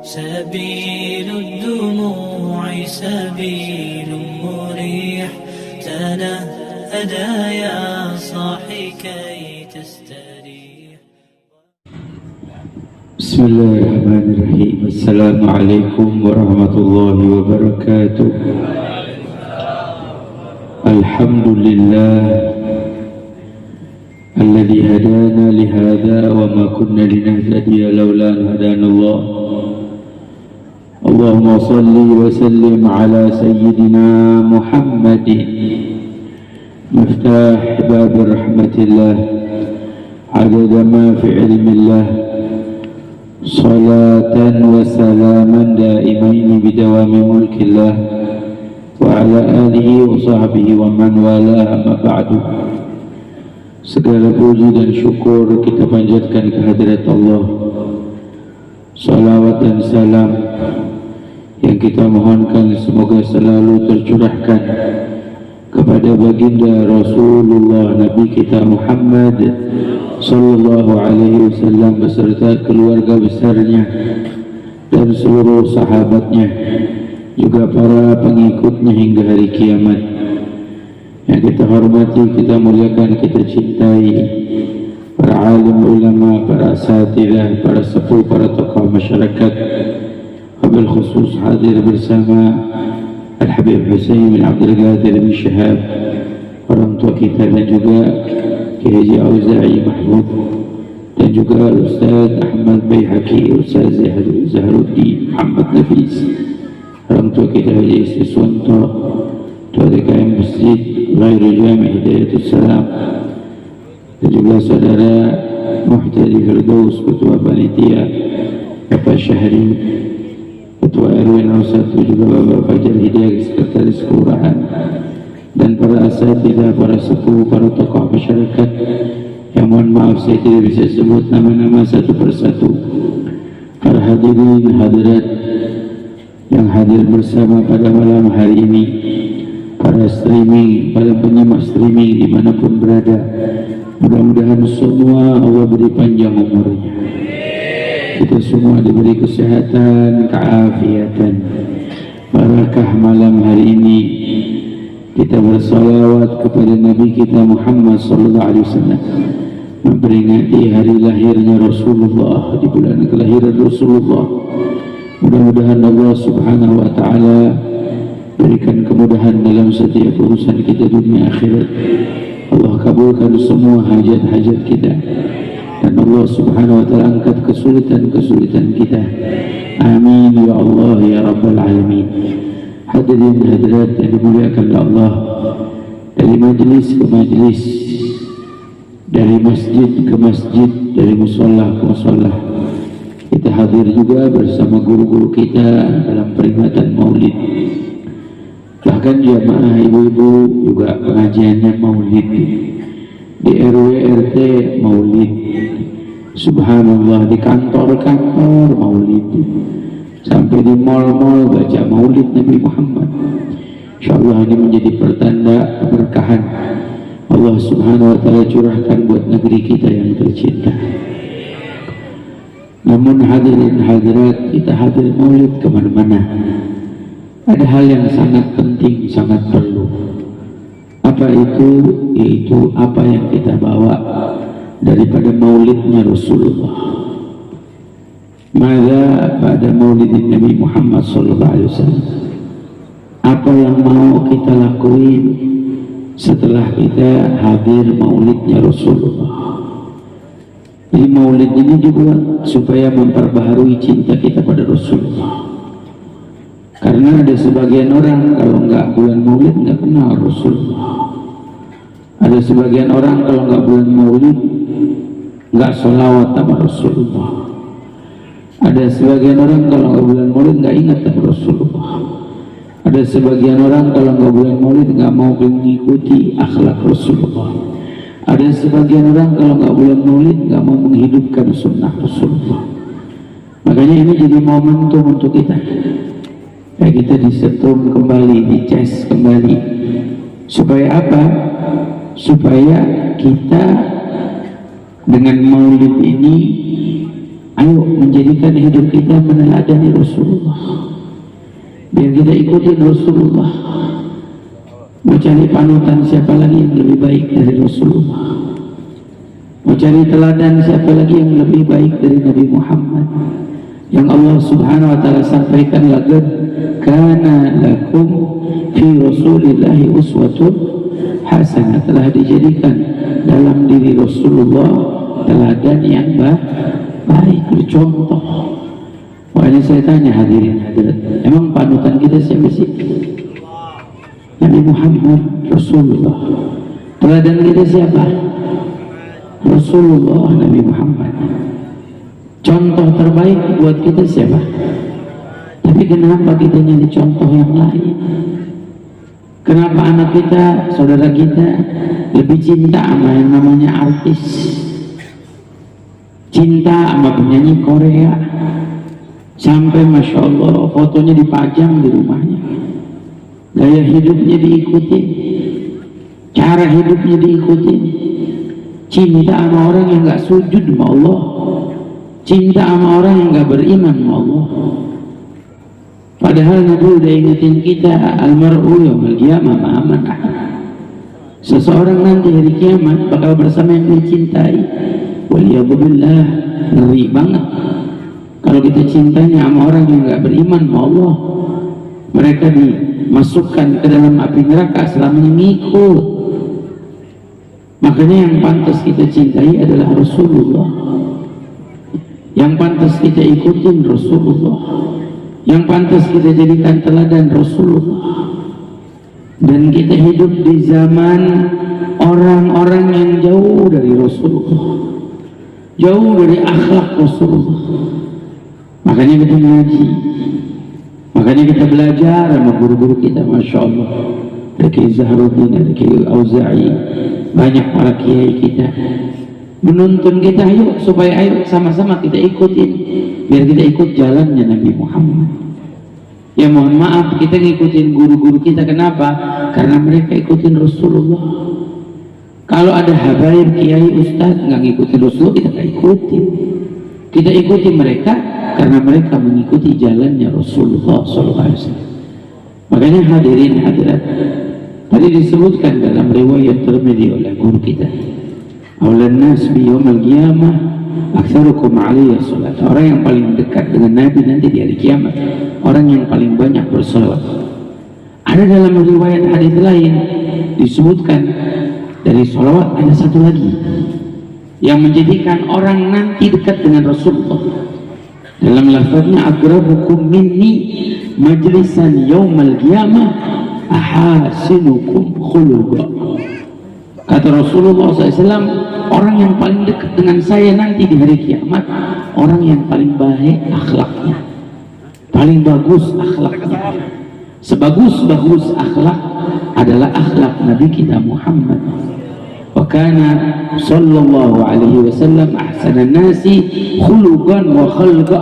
سبيل الدموع سبيل مريح تنهدى يا صاحي كي تستريح. بسم الله الرحمن الرحيم. السلام عليكم ورحمة الله وبركاته. الحمد لله الذي هدانا لهذا وما كنا لنهتدي لولا أن هدانا الله. اللهم صل وسلم على سيدنا محمد مفتاح باب رحمة الله عدد ما في علم الله، صلاة وسلاما دائمين بدوام ملك الله وعلى آله وصحبه ومن والاه. أما بعد, segala puji dan syukur kita panjatkan kehadirat Allah. Salawat dan salam yang kita mohonkan semoga selalu tercurahkan kepada baginda Rasulullah Nabi kita Muhammad sallallahu alaihi wasallam beserta keluarga besarnya dan seluruh sahabatnya, juga para pengikutnya hingga hari kiamat. Yang kita hormati, kita muliakan, kita cintai para alim ulama, para asatidzah, para sepuh, para tokoh masyarakat, wabil khusus hadir bersama Al-Habib Husain bin Abdul Qadir bin Syihab, orang tua kita, dan juga Kiai Haji Auza'i Mahmud, dan juga Ustaz Ahmad Bayhaqi, Ustaz Zahruddin Muhammad Nafis, orang tua kita Haji Istiswanto, Ketua DKM Masjid Ghairu Jami' Hidayatul Salam, dan juga saudara Muhtadi Firdaus, Ketua Panitia Bapak Syahri, Ketua RW 01, juga Bapak Fajar Hidayah, Sekretaris Kelurahan, dan para asatidzah, para sepuh, para tokoh masyarakat yang mohon maaf saya tidak bisa sebut nama-nama satu persatu. Para hadirin hadirat yang hadir bersama pada malam hari ini, para streaming, para penyimak streaming dimanapun berada, mudah-mudahan semua Allah beri panjang umurnya, kita semua diberi kesehatan, keafiatan, barakah malam hari ini. Kita bersalawat kepada Nabi kita Muhammad sallallahu alaihi wasallam, memperingati hari lahirnya Rasulullah, di bulan kelahiran Rasulullah. Mudah-mudahan Allah subhanahu wa ta'ala berikan kemudahan dalam setiap urusan kita dunia akhirat. Allah kabulkan semua hajat-hajat kita, dan Allah subhanahu wa ta'ala angkat kesulitan-kesulitan kita. Amin ya Allah ya Rabbal Alamin. Hadirin hadirat yang dimuliakan oleh Allah, dari majlis ke majlis, dari masjid ke masjid, dari musola ke musola, kita hadir juga bersama guru-guru kita dalam peringatan Maulid. Bahkan jamaah ibu-ibu juga pengajiannya Maulid, di RW RT Maulid, subhanallah, di kantor-kantor Maulid, sampai di mal-mal baca Maulid Nabi Muhammad. InsyaAllah ini menjadi pertanda keberkahan Allah subhanahu wa ta'ala curahkan buat negeri kita yang tercinta. Namun hadirin hadirat, kita hadir Maulid kemana-mana, ada hal yang sangat penting, sangat perlu. Apa itu? Yaitu apa yang kita bawa daripada maulidnya Rasulullah. Maka pada maulidin Nabi Muhammad sallallahu alaihi wasallam, apa yang mau kita lakuin setelah kita hadir maulidnya Rasulullah. Jadi maulid ini juga supaya memperbaharui cinta kita pada Rasulullah. Karena ada sebagian orang kalau nggak bulan maulid nggak kenal Rasulullah. Ada sebagian orang kalau nggak bulan maulid nggak sholawat sama Rasulullah. Ada sebagian orang kalau nggak bulan maulid nggak ingat sama Rasulullah. Ada sebagian orang kalau nggak bulan maulid nggak mau mengikuti akhlak Rasulullah. Ada sebagian orang kalau nggak bulan maulid nggak mau menghidupkan sunnah Rasulullah. Makanya ini jadi momentum untuk kita. Ya, kita disetrum kembali, dicas kembali. Supaya apa? Supaya kita dengan maulid ini Ayo menjadikan hidup kita meneladani Rasulullah, biar kita ikutin Rasulullah. Mau cari panutan siapa lagi yang lebih baik dari Rasulullah? Mau cari teladan siapa lagi yang lebih baik dari Nabi Muhammad, yang Allah subhanahu wa ta'ala sampaikan, laqad kana lakum fi rasulillahi uswatun hasanah, telah dijadikan dalam diri Rasulullah teladan yang baik, bercontoh. Wah, ini saya tanya hadirin hadirat, emang panutan kita siapa sih? Nabi Muhammad, Rasulullah. Teladan kita siapa? Rasulullah, Nabi Muhammad. Contoh terbaik buat kita siapa? Tapi kenapa kita nyari contoh yang lain? Kenapa anak kita, saudara kita lebih cinta sama yang namanya artis, cinta sama penyanyi Korea, sampai Masya Allah fotonya dipajang di rumahnya, gaya hidupnya diikuti, cara hidupnya diikuti, cinta sama orang yang gak sujud sama Allah, cinta sama orang yang gak beriman sama Allah. Padahal Nabi udah ingetin kita, almar'u yaumil qiyamah ma'a man ahab. Seseorang nanti hari kiamat bakal bersama yang dicintai. Waliyadzubillah, ngeri banget kalau kita cintanya sama orang yang gak beriman sama Allah. Mereka dimasukkan ke dalam api neraka selamanya ngikut. Makanya yang pantas kita cintai adalah Rasulullah, yang pantas kita ikutin Rasulullah, yang pantas kita jadikan teladan Rasulullah. Dan kita hidup di zaman orang-orang yang jauh dari Rasulullah, jauh dari akhlak Rasulullah. Makanya kita ngaji, makanya kita belajar sama guru-guru kita, Masya Allah. Ada Kiai Zahruddin, ada Kiai Auza'i, banyak para kiai kita menuntun kita, ayo supaya ayo sama-sama kita ikutin, biar kita ikut jalannya Nabi Muhammad. Ya mohon maaf, kita ngikutin guru-guru kita, kenapa? Karena mereka ikutin Rasulullah. Kalau ada habaib, kiai, ustaz nggak ngikutin Rasulullah, kita nggak ikutin. Kita ikuti mereka karena mereka mengikuti jalannya Rasulullah SAW. Makanya hadirin hadirat, tadi disebutkan dalam riwayat Tirmidzi oleh guru kita, awlan nas bi yaumil qiyamah aktsarukum alayya salat. Orang yang paling dekat dengan Nabi nanti di hari kiamat, orang yang paling banyak bersalawat. Ada dalam riwayat hadis lain disebutkan dari salawat ada satu lagi yang menjadikan orang nanti dekat dengan Rasulullah. Dalam lafaznya, aqrabukum minni majlisan yaumal qiyamah ahasinukum khuluqa. Kata Rasulullah SAW, orang yang paling dekat dengan saya nanti di hari kiamat, orang yang paling baik akhlaknya, paling bagus akhlaknya. Sebagus-bagus akhlak adalah akhlak Nabi kita Muhammad. Wa kana sallallahu alaihi wasallam ahsanan nasi khuluqan wa khalqa.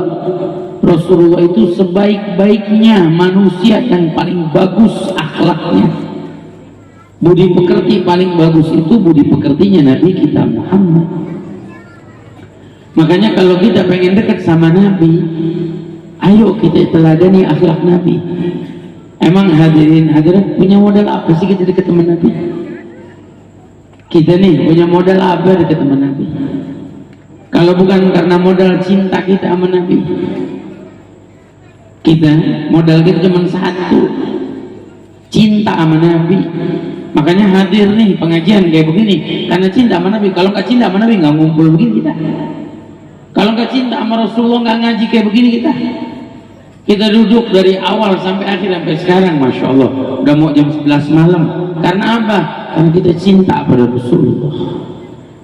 Rasulullah itu sebaik-baiknya manusia, yang paling bagus akhlaknya. Budi pekerti paling bagus itu budi pekertinya Nabi kita Muhammad. Makanya kalau kita pengen dekat sama Nabi, ayo kita teladani akhlak Nabi. Emang hadirin hadirat punya modal apa sih kita dekat sama Nabi? Kita nih punya modal apa dekat sama Nabi? Kalau bukan karena modal cinta kita sama Nabi, kita modal kita cuma satu, cinta sama Nabi. Makanya hadir nih pengajian kayak begini karena cinta sama Nabi. Kalau nggak cinta sama Nabi nggak ngumpul begini kita. Kalau nggak cinta sama Rasulullah nggak ngaji kayak begini kita. Kita duduk dari awal sampai akhir sampai sekarang, Masya Allah udah mau jam 11 malam. Karena apa? Karena kita cinta pada Rasulullah,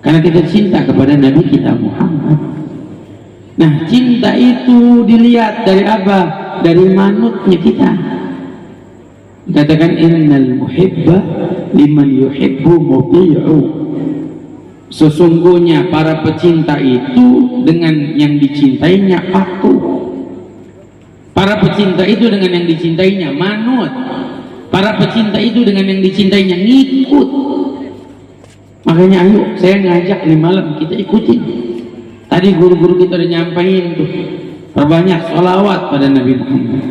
karena kita cinta kepada Nabi kita Muhammad. Nah, cinta itu dilihat dari apa? Dari manutnya kita. Dikatakan innal muhibba liman yuhibbu muti'u. Sesungguhnya para pecinta itu dengan yang dicintainya patuh. Para pecinta itu dengan yang dicintainya manut. Para pecinta itu dengan yang dicintainya ngikut. Makanya ayo saya ngajak nih malam kita ikutin. Tadi guru-guru kita udah nyampein tuh, perbanyak sholawat pada Nabi Muhammad.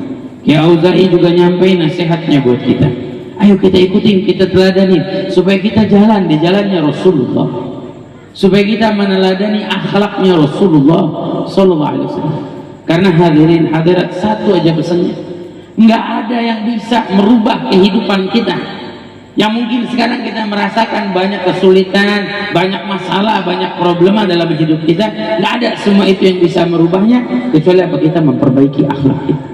Ya Auza'i juga nyampein nasihatnya buat kita. Ayo kita ikutin, kita teladani supaya kita jalan di jalannya Rasulullah, supaya kita meneladani akhlaknya Rasulullah Sallallahu Alaihi Wasallam. Karena hadirin hadirat, satu aja pesannya, nggak ada yang bisa merubah kehidupan kita. Yang mungkin sekarang kita merasakan banyak kesulitan, banyak masalah, banyak problema dalam hidup kita, nggak ada semua itu yang bisa merubahnya kecuali apa? Kita memperbaiki akhlak kita.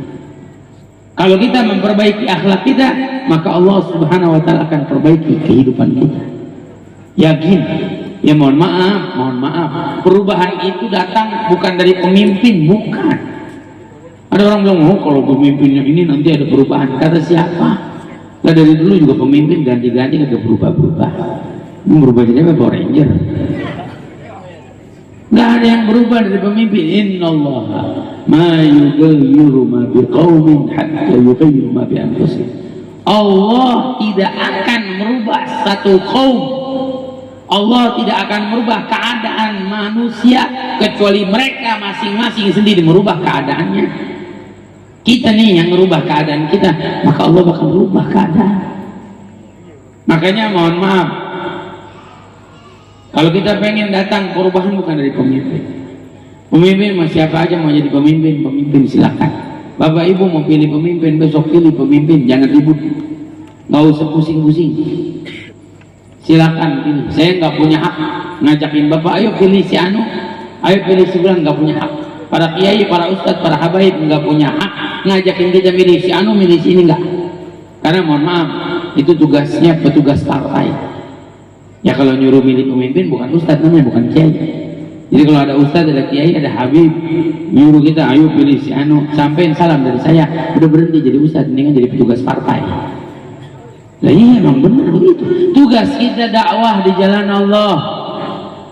Kalau kita memperbaiki akhlak kita, maka Allah Subhanahu wa Ta'ala akan perbaiki kehidupan kita. Yakin? Ya mohon maaf, perubahan itu datang bukan dari pemimpin, bukan. Ada orang bilang, oh kalau pemimpinnya ini nanti ada perubahan. Kata siapa? Nah dari dulu juga pemimpin ganti-ganti kagak berubah-berubah. Ini berubah jadi apa? Power Ranger. Nggak ada yang berubah dari pemimpin. Innallaha ma yughayyiru ma biqaumin hatta yughayyiru ma bi anfusihim. Allah tidak akan merubah satu kaum. Allah tidak akan merubah keadaan manusia kecuali mereka masing-masing sendiri merubah keadaannya. Kita nih yang merubah keadaan kita, maka Allah bakal merubah keadaan. Makanya mohon maaf, kalau kita pengen datang perubahan bukan dari pemimpin. Pemimpin mau siapa aja mau jadi pemimpin, pemimpin silakan. Bapak ibu mau pilih pemimpin, besok pilih pemimpin, jangan ribut, nggak usah pusing-pusing. Silakan pilih. Saya nggak punya hak ngajakin bapak, ayo pilih si Anu, ayo pilih si Bulan, nggak punya hak. Para kiai, para ustadz, para habaib nggak punya hak ngajakin kita milih si Anu, milih si ini, nggak. Karena mohon maaf, itu tugasnya petugas partai. Ya kalau nyuruh milih pemimpin bukan ustadz namanya, bukan kiai. Jadi kalau ada ustadz, ada kiai, ada habib nyuruh kita ayo pilih si Anu, sampein salam dari saya, udah berhenti jadi ustadz, ini kan jadi petugas partai. Lah iya emang benar begitu. Tugas kita dakwah di jalan Allah.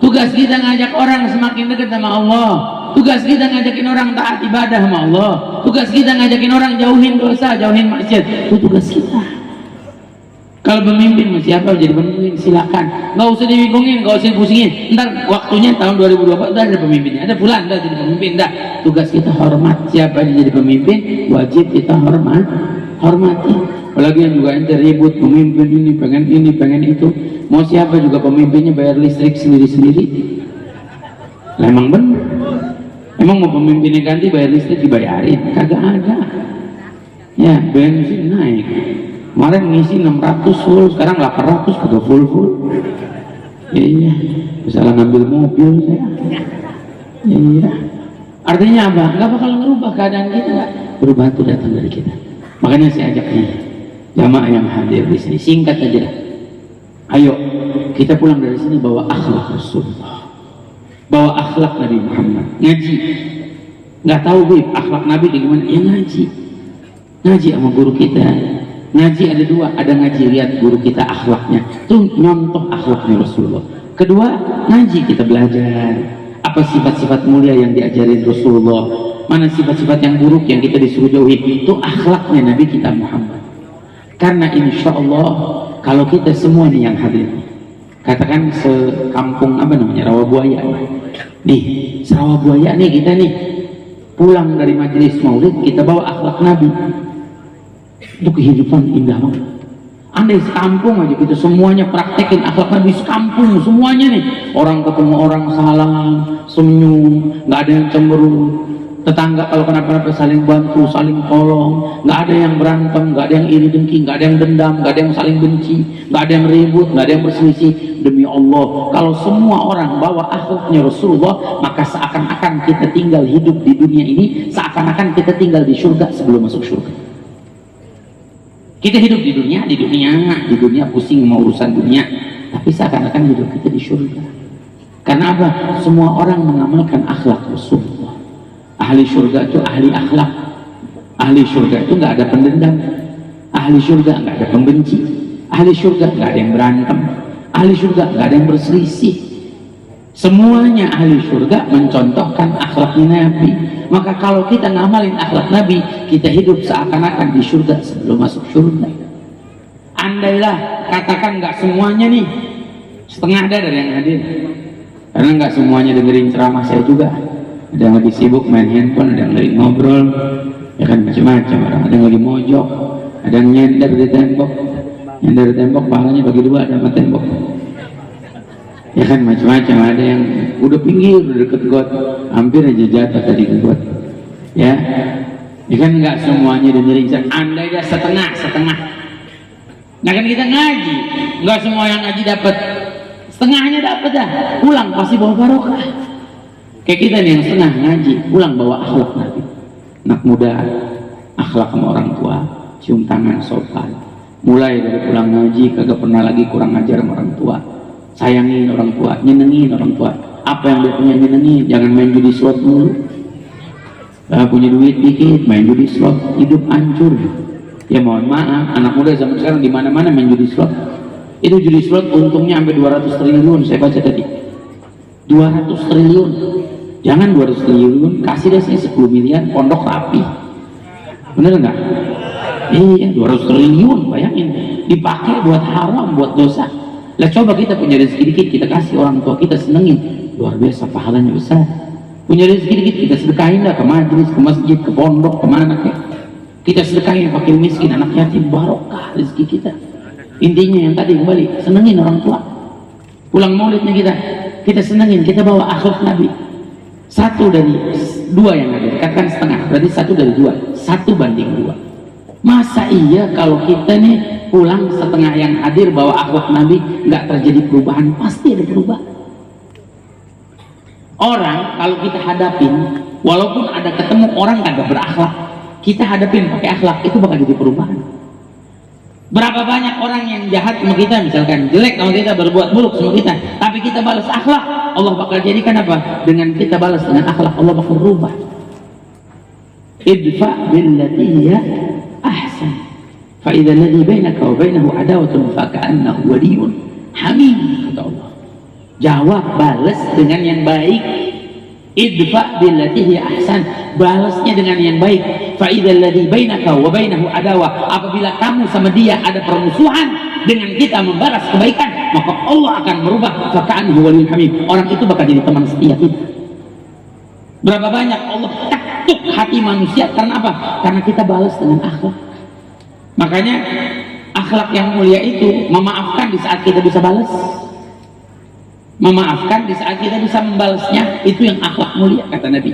Tugas kita ngajak orang semakin dekat sama Allah. Tugas kita ngajakin orang taat ibadah sama Allah. Tugas kita ngajakin orang jauhin dosa, jauhin maksiat. Itu tugas kita. Kalau pemimpin siapa jadi pemimpin silakan. Nggak usah dibingungin, nggak usah dipusingin. Ntar waktunya tahun 2024 udah ada pemimpinnya. Ada bulan udah jadi pemimpin. Dah. Tugas kita hormat. Siapa yang jadi pemimpin wajib kita hormati. Apalagi yang juga ente ribut pemimpin ini pengen itu, mau siapa juga pemimpinnya bayar listrik sendiri-sendiri. Lah emang bener, emang mau pemimpinnya ganti bayar listrik dibayarin? Kagak ada. Ya bensin naik, kemarin ngisi 600 full, sekarang 800 kagak full. Iya, misalnya ngambil mobil saya. Iya, artinya apa? Nggak bakal ngerubah keadaan kita. Perubahan itu datang dari kita. Makanya saya ajak nih jamaah yang hadir di sini, singkat aja. Ayo kita pulang dari sini bawa akhlak Rasulullah, bawa akhlak Nabi Muhammad. Ngaji, nggak tahu Bib akhlak Nabi gimana? Ya ngaji sama guru kita. Ngaji ada dua, ada ngaji lihat guru kita akhlaknya, tuh nyontoh akhlaknya Rasulullah. Kedua, ngaji kita belajar apa sifat-sifat mulia yang diajarin Rasulullah, mana sifat-sifat yang buruk yang kita disuruh jauhi. Itu akhlaknya Nabi kita Muhammad. Karena insya Allah kalau kita semua nih yang hadir, katakan sekampung apa namanya Rawabuaya nih, Rawabuaya nih kita nih pulang dari majelis maulid kita bawa akhlak Nabi, itu kehidupan indah banget. Andai sekampung aja kita semuanya praktekin akhlak Nabi sekampung semuanya nih, orang ketemu orang salam senyum, nggak ada yang cemberut, tetangga kalau kenapa-napa saling bantu, saling tolong, nggak ada yang berantem, nggak ada yang iri dengki, nggak ada yang dendam, nggak ada yang saling benci, nggak ada yang ribut, nggak ada yang berselisih. Demi Allah, kalau semua orang bawa akhlaknya Rasulullah, maka seakan-akan kita tinggal hidup di dunia ini, seakan-akan kita tinggal di surga sebelum masuk surga. Kita hidup di dunia pusing mau urusan dunia, tapi seakan-akan hidup kita di surga. Karena apa? Semua orang mengamalkan akhlak Rasulullah. Ahli surga itu ahli akhlak. Ahli surga itu nggak ada pendendam. Ahli surga nggak ada pembenci. Ahli surga nggak ada yang berantem. Ahli surga nggak ada yang berselisih. Semuanya ahli surga mencontohkan akhlaknya Nabi. Maka kalau kita ngamalin akhlak Nabi, kita hidup seakan-akan di surga sebelum masuk surga. Andailah katakan nggak semuanya nih, setengah ada dari yang hadir. Karena nggak semuanya dengerin ceramah saya juga. Ada yang lagi sibuk main handphone, ada yang lagi ngobrol, ya kan macam-macam. Ada yang lagi mojok, ada yang nyender di tembok, pahalanya bagi dua sama tembok. Ya kan macam-macam. Ada yang udah pinggir, udah deket got, hampir aja jatuh tadi ke got. Ya kan nggak semuanya dengerin ceramah. Andai dia setengah. Nah kan kita ngaji, nggak semua yang ngaji dapat, setengahnya dapat dah, pulang pasti bawa barokah. Kayak kita nih yang setengah ngaji, pulang bawa akhlak Nabi. Anak muda, akhlak sama orang tua, cium tangan sopan. Mulai dari pulang ngaji, kagak pernah lagi kurang ajar sama orang tua. Sayangin orang tua, nyenengin orang tua. Apa yang dia punya nyenengin, jangan main judi slot dulu. Punya duit dikit, main judi slot, hidup hancur. Ya mohon maaf, anak muda zaman sekarang di mana-mana main judi slot. Itu judi slot untungnya sampai 200 triliun, saya baca tadi. 200 triliun. Jangan 200 triliun, kasih deh saya 10 miliar, pondok rapi. Bener nggak? Iya, 200 triliun, bayangin. Dipakai buat haram, buat dosa. Lah coba kita punya rezeki dikit, kita kasih orang tua kita, senengin. Luar biasa, pahalanya besar. Punya rezeki dikit, kita sedekahin dah ke majelis, ke masjid, ke pondok, kemana kayak. Kita sedekahin fakir miskin, anak yatim, barokah rezeki kita. Intinya yang tadi kembali, senengin orang tua. Pulang maulidnya kita senengin, kita bawa akhlak Nabi. 1 dari 2 yang ada, katakan setengah, berarti 1 dari 2, 1 banding 2. Masa iya kalau kita nih pulang setengah yang hadir bawa akhlak Nabi, nggak terjadi perubahan? Pasti ada perubahan. Orang kalau kita hadapin, walaupun ada ketemu orang kagak berakhlak, kita hadapin pakai akhlak, itu bakal jadi perubahan. Berapa banyak orang yang jahat sama kita, misalkan jelek sama kita, berbuat buruk sama kita, tapi kita balas akhlak, Allah bakal jadikan apa? Dengan kita balas dengan akhlak, Allah bakal rubah. Idfa billati hiya ahsan, fa idza alladhi bainaka wa bainahu adawatun fa ka'annahu waliyyun hamim, kata Allah. Jawab, balas dengan yang baik. Idfa billati hiya ahsan, balasnya dengan yang baik. Fa idzal ladzi bainaka wa bainahu adawah, apabila kamu sama dia ada permusuhan, dengan kita membalas kebaikan, maka Allah akan merubah fa ka'annahu waliyyun hamim. Orang itu bakal jadi teman setia kita. Berapa banyak Allah taktuk hati manusia karena apa? Karena kita balas dengan akhlak. Makanya akhlak yang mulia itu memaafkan di saat kita bisa balas. Memaafkan di saat kita bisa membalasnya, itu yang akhlak mulia, kata Nabi.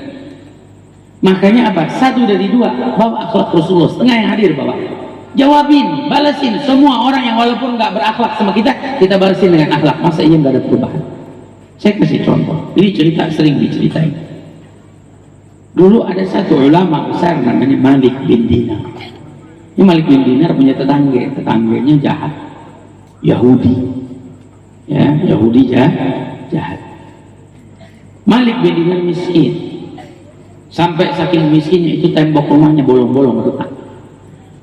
Makanya apa? 1 dari 2 bawa akhlak Rasulullah, setengah yang hadir bawa. Jawabin, balasin semua orang yang walaupun nggak berakhlak sama kita balasin dengan akhlak. Masa iya nggak ada perubahan? Saya kasih contoh. Ini cerita sering diceritain. Dulu ada satu ulama besar namanya Malik bin Dinar. Ini Malik bin Dinar punya tetangganya jahat, Yahudi. Ya, Yahudi jahat. Malik bin Dinar miskin, sampai saking miskinnya itu tembok rumahnya bolong-bolong retak.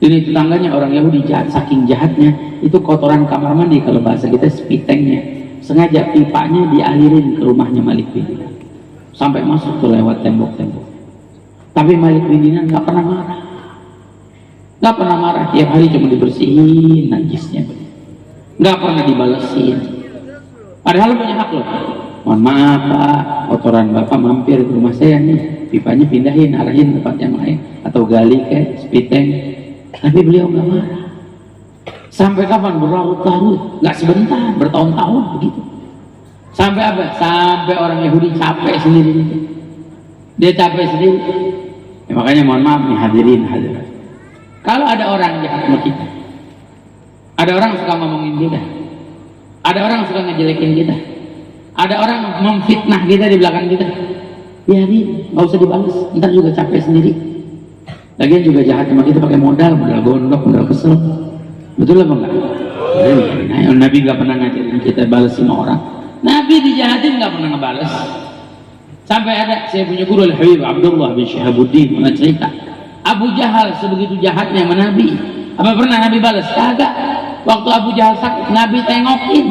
Ini tetangganya orang Yahudi jahat, saking jahatnya itu kotoran kamar mandi, kalau bahasa kita spitengnya, sengaja pipanya dialirin ke rumahnya Malik bin Dinar sampai masuk ke lewat tembok-tembok. Tapi Malik bin Dinar nggak pernah marah, tiap hari cuma dibersihin najisnya, nggak pernah dibalesin. Padahal punya hak loh. Mohon maaf Pak, kotoran Bapak mampir ke rumah saya nih, pipanya pindahin, arahin tempat yang lain, atau gali kayak spiteng. Tapi beliau nggak marah. Sampai kapan? Berlarut-larut, nggak sebentar, bertahun-tahun begitu. Sampai apa? Sampai orang Yahudi capek sendiri. Dia capek sendiri. Ya, makanya mohon maaf nih hadirin hadirat. Kalau ada orang jahat sama kita, ada orang suka ngomongin kita, ada orang suka ngejelekin kita, ada orang memfitnah kita di belakang kita, biarin, nggak usah dibalas, ntar juga capek sendiri. Lagian juga jahat sama kita pakai modal gondok, modal kesel. Betul apa enggak? Nah, Nabi nggak pernah ngajarin kita balas sama orang. Nabi dijahatin nggak pernah ngebales. Sampai ada, saya punya guru Al-Habib Abdullah bin Syihabuddin pernah cerita, Abu Jahal sebegitu jahatnya sama Nabi, apa pernah Nabi balas? Kagak. Waktu Abu Jahal sakit, Nabi tengokin.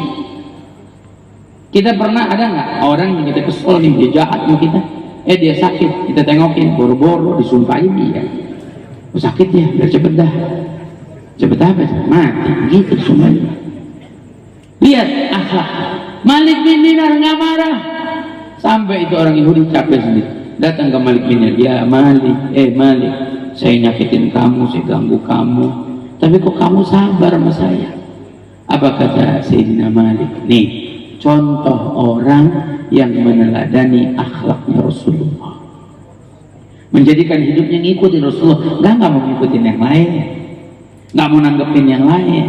Kita pernah ada nggak orang yang kita kesel nih, dia jahat sama kita, dia sakit, kita tengokin, boro-boro disumpahin dia, sakit ya, biar cepet dah, cepet apa? Mati, gitu disumpahin. Lihat akhlak. Malik bin Dinar nggak marah, Sampai itu orang Yahudi capek sendiri, datang ke Malik bin Dinar, Malik, saya nyakitin kamu, saya ganggu kamu, tapi kok kamu sabar sama saya? Apa kata Sayyidina Malik? Nih, contoh orang yang meneladani akhlaknya Rasulullah, menjadikan hidupnya ngikutin Rasulullah, nggak mau ngikutin yang lain, nggak mau nanggepin yang lain.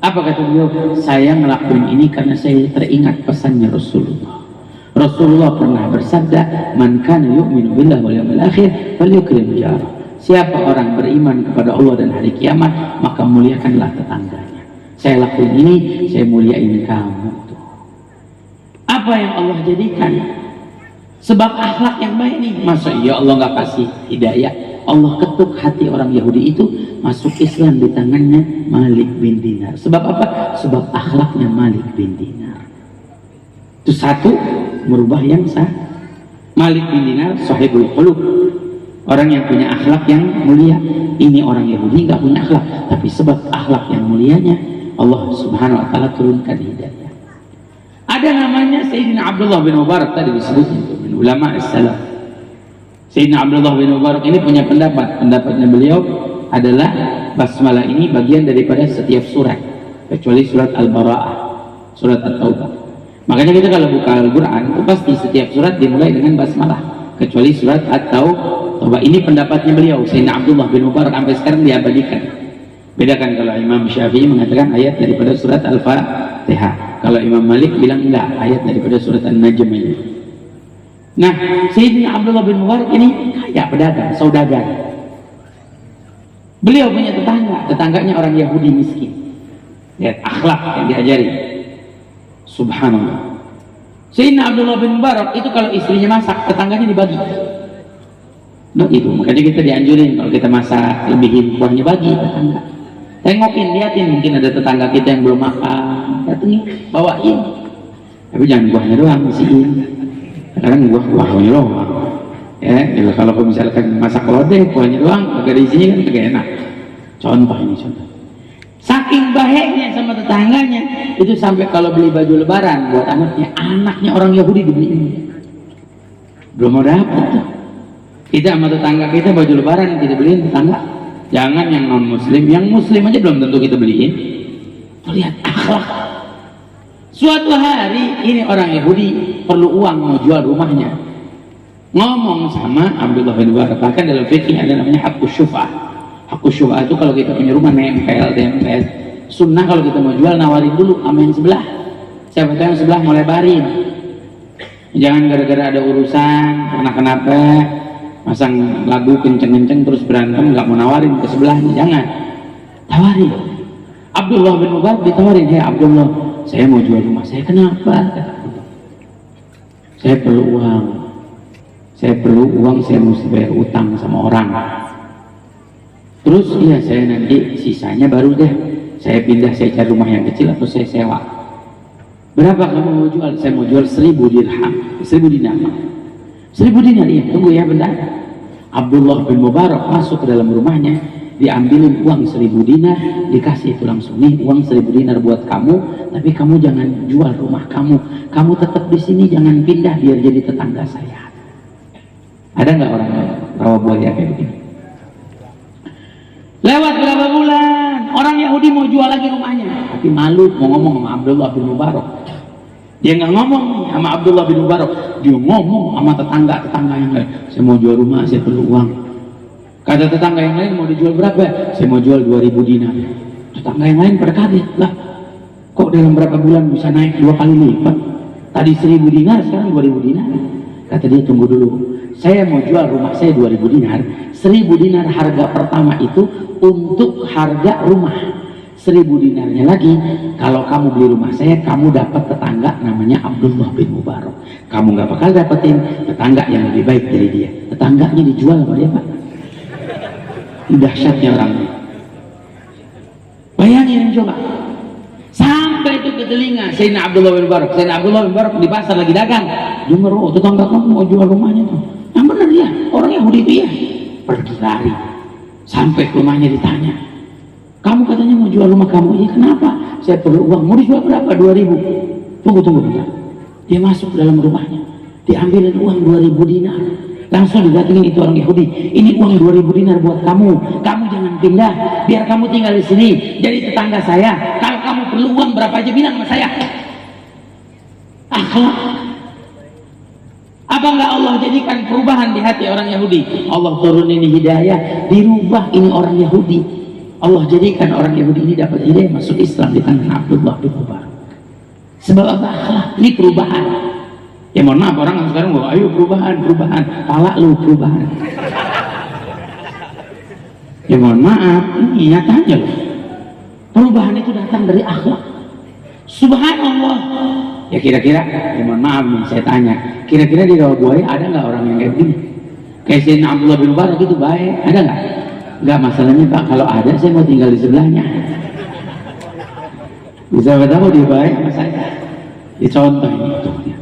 Apa kata beliau? Saya ngelakuin ini karena saya teringat pesannya Rasulullah. Rasulullah pernah bersabda, "Man kana yu'minu billahi wal yawmil akhir falyukrim jarah." Siapa orang beriman kepada Allah dan hari kiamat, maka muliakanlah tetangganya. Saya lakuin ini, saya muliain kamu. Apa yang Allah jadikan sebab akhlak yang baik nih? Masa iya Allah nggak kasih hidayah? Allah ketuk hati orang Yahudi itu masuk Islam di tangannya Malik bin Dinar. Sebab apa? Sebab akhlaknya Malik bin Dinar. Itu satu, merubah yang sah. Malik bin Dinar sahibul qulub, orang yang punya akhlak yang mulia. Ini orang Yahudi nggak punya akhlak, tapi sebab akhlak yang mulianya Allah subhanahu wa ta'ala turunkan hidayah. Ada namanya Sayyidina Abdullah bin Mubarak, tadi disebut min ulama as-salaf. Sayyidina Abdullah bin Mubarak ini punya pendapatnya beliau adalah basmalah ini bagian daripada setiap surat kecuali surat Al-Bara'ah, surat At-Taubah. Makanya kita kalau buka Al-Quran itu pasti setiap surat dimulai dengan basmalah kecuali surat At-Taubah. Ini pendapatnya beliau Sayyidina Abdullah bin Mubarak, sampai sekarang diabadikan. Bedakan kalau Imam Syafi'i mengatakan ayat daripada surat Al-Fatihah, kalau Imam Malik bilang enggak, ayat daripada surat An-Najm ini. Nah, Sayyidina Abdullah bin Mubarak ini kaya pedagang, saudagar. Beliau punya tetangganya orang Yahudi miskin. Lihat akhlak yang diajari. Subhanallah. Sayyidina Abdullah bin Mubarak itu kalau istrinya masak, tetangganya dibagi. Nah itu, makanya kita dianjurin kalau kita masak, lebihin kuahnya, bagi tetangga. Tengokin, liatin, mungkin ada tetangga kita yang belum makan, datengin, bawain. Tapi jangan kuahnya doang, isiin. Kadang kuahnya doang. Ya, kalau misalkan masak lodeh, kuahnya doang, agak diisinya kan agak enak. Contoh ini contoh. Saking baiknya sama tetangganya, itu sampai kalau beli baju lebaran buat anaknya orang Yahudi dibeliin. Belum mau dapet tuh. Kita sama tetangga kita baju lebaran kita beliin tetangga. Jangan yang non muslim, yang muslim aja belum tentu kita beliin. Lihat akhlak. Suatu hari ini orang Yahudi perlu uang mau jual rumahnya. Ngomong sama Abdullah bin Mubarak, bahkan dalam fikih ada namanya haqqus syuf'ah. Haqqus syuf'ah itu kalau kita punya rumah nempel. Sunnah kalau kita mau jual nawarin dulu sama yang sebelah. Siapa tahu yang sebelah mau lebarin. Jangan gara-gara ada urusan kenapa masang lagu kenceng-kenceng terus berantem nggak mau nawarin ke sebelahnya, jangan. Tawarin. Abdullah bin Mubarak ditawarin, "Hei Abdullah, saya mau jual rumah saya." "Kenapa?" "Saya perlu uang. Saya mesti bayar utang sama orang. Terus iya, saya nanti sisanya baru deh saya pindah, saya cari rumah yang kecil atau saya sewa." "Berapa kamu mau jual?" "Saya mau jual 1000 dirham, 1000 dinar." 1000 dinar, iya, tunggu ya bentar. Abdullah bin Mubarak masuk ke dalam rumahnya, diambilin uang 1000 dinar, dikasih itu langsung, "Nih uang 1000 dinar buat kamu, tapi kamu jangan jual rumah kamu tetap di sini, jangan pindah biar jadi tetangga saya." Ada nggak orang Rawabuaya kayak begini? Lewat berapa bulan, orang Yahudi mau jual lagi rumahnya, tapi malu mau ngomong sama Abdullah bin Mubarak. Dia nggak ngomong sama Abdullah bin Mubarak, dia ngomong sama tetangga yang lain, "Saya mau jual rumah, saya perlu uang." Kata tetangga yang lain, "Mau dijual berapa?" "Saya mau jual 2000 dinar." Tetangga yang lain pada kaget, "Lah, kok dalam berapa bulan bisa naik 2 kali lipat? Tadi 1000 dinar, sekarang 2000 dinar." Kata dia, "Tunggu dulu, saya mau jual rumah saya 2000 dinar. 1000 dinar harga pertama itu untuk harga rumah. 1000 dinarnya lagi, kalau kamu beli rumah saya, kamu dapat tetangga namanya Abdullah bin Mubarak. Kamu nggak bakal dapetin tetangga yang lebih baik dari dia. Tetangganya dijual sama dia, Pak." Dahsyatnya orang. Bayangin coba. Sampai itu ke telinga Sayyidina Abdullah bin Mubarak. Sayyidina Abdullah bin Mubarak di pasar lagi dagang. Dengar, "Oh, tetangga kamu mau jual rumahnya tuh." Yang benar dia, orang Yahudi itu ya. Pergi lari. Sampai ke rumahnya ditanya, "Kamu katanya mau jual rumah kamu?" "Iya." "Kenapa?" "Saya perlu uang." "Mau dijual berapa?" 2000. Tunggu bentar. Dia masuk ke dalam rumahnya. diambilin uang 2.000 dinar. Langsung didatengin itu orang Yahudi, ini uang 2.000 dinar buat kamu, kamu jangan pindah, biar kamu tinggal di sini jadi tetangga saya. Kalau kamu perlu uang berapa aja bilang sama saya. Akhlak. Apa enggak Allah jadikan perubahan di hati orang Yahudi? Allah turunin hidayah, dirubah ini orang Yahudi. Allah jadikan orang Yahudi ini dapat hidayah masuk Islam di tangan Abdullah bin Mubarak. Sebab apa? Akhlak. Ini perubahan. Ya mohon maaf, orang sekarang ngomong, ayo perubahan, pala lu perubahan. Ya mohon maaf, ini nyatanya loh. Perubahan itu datang dari akhlak. Subhanallah. Ya kira-kira, ya mohon maaf nih saya tanya, kira-kira di Rawabuaya ada nggak orang yang kayak begini? Kayak Sayyidina Abdullah bin Mubarak itu baik, ada nggak? Nggak, masalahnya Pak, kalau ada saya mau tinggal di sebelahnya. Bisa tahu dia baik sama saya. Dicontoh ini contohnya.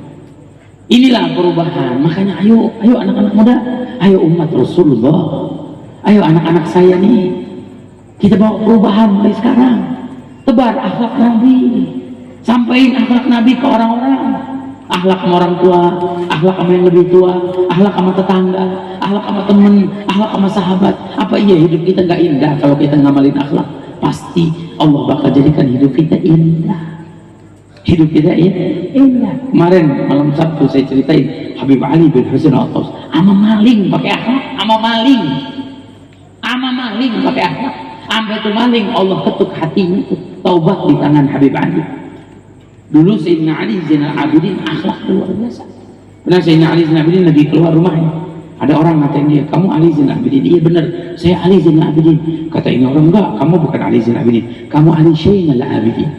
Inilah perubahan. Makanya ayo anak-anak muda, ayo umat Rasulullah, ayo anak-anak saya nih, kita bawa perubahan mulai sekarang. Tebar akhlak Nabi, sampaikan akhlak Nabi ke orang-orang. Akhlak sama orang tua, akhlak sama yang lebih tua, akhlak sama tetangga, akhlak sama temen, akhlak sama sahabat. Apa iya hidup kita nggak indah kalau kita ngamalin akhlak? Pasti Allah bakal jadikan hidup kita indah. Hidup kita indah. Kemarin malam Sabtu saya ceritain Habib Ali bin Husain Al-Taus ama maling pakai akhlak, ama maling pakai akhlak. Sampai itu maling Allah ketuk hatinya itu taubat di tangan Habib Ali. Dulu Sayyidina Ali Zainal Abidin akhlak luar biasa. Pernah Sayyidina Ali Zainal Abidin lagi keluar rumahnya, ada orang ngatain dia, kamu Ali Zainal Abidin? Iya benar, saya Ali Zainal Abidin. Kata ini orang, enggak, kamu bukan Ali Zainal Abidin, kamu Ali Zainal Abidin.